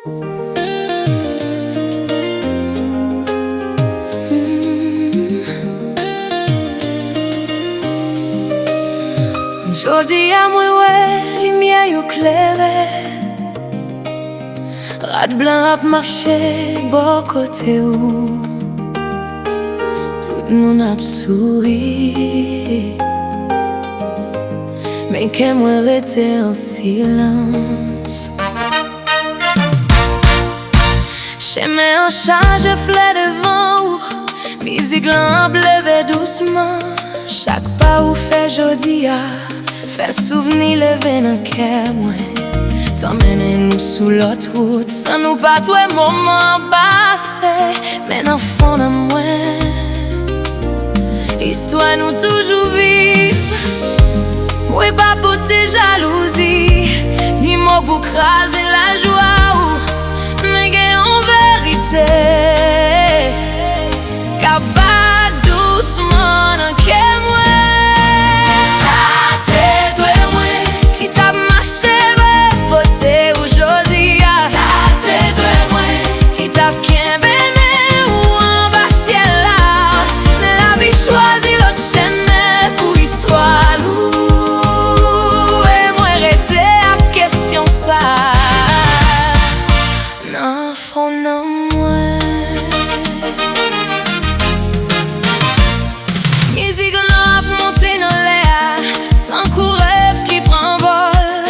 Jodi a mwen wè, lumiè yo klere, rat blan ap mache bo kote ou, tout moun ap souri, men ke mwen rete en silans. Cheme an chaje flè devan ou, mizik lan ap leve douceman. Chak pa ou fè jodi a, fè souveni leve nan kè mwen. T'emmène nou sou lot route, san nou pat wè moman pase. Men nan fon nan mwen, histwa nou toujou viv. Mwen pa pote jalouzi, ni mok pou kraze la jwa ou, men gen an verite ka bat douceman nan kè mwen. Sa te dwe mwen ki tap mache be pote ou jodi a. Sa te dwe mwen ki tap kenbe men ou an ba siel la. Men la vi chwazi lot cheme pou histwa nou, e mwen rete ak kestyon sa nan fon nan mwen. Mizik lan ap monte nan le a, tan kou rev ki pran vol.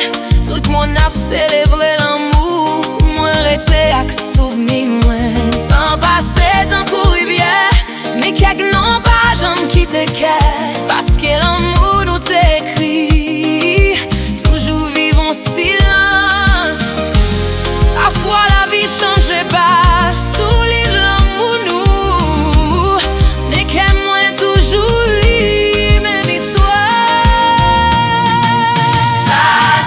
Tout moun ap selevre l'amou, mwen rete ak souveni mwen. Tan pase tan kou rivye, me kek nan pa jam kite ke, paske l'amou nou te ekri, toujou viv en silans. Parfois la vie change page, sou liv l'amou nou, me ke mwen toujou li men histoire. Sa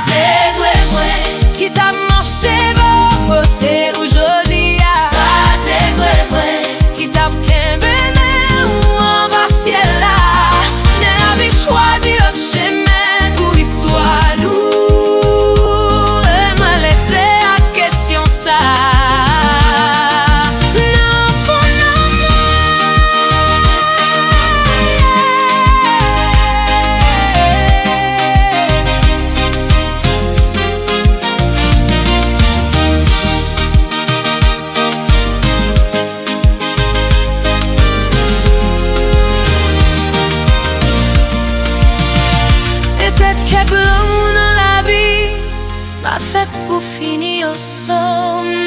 te dwe mwen ki tap marche bo pote ou jodi a. Sa te dwe mwen ki tap kenbe men ou an ba siel la. Men la vi chwazi lot cheme pou histwa nou, e mwen lete ak kestyon sa nan fon nan peut-être kek l'amou nan la vi pa fet pou fini ensemble.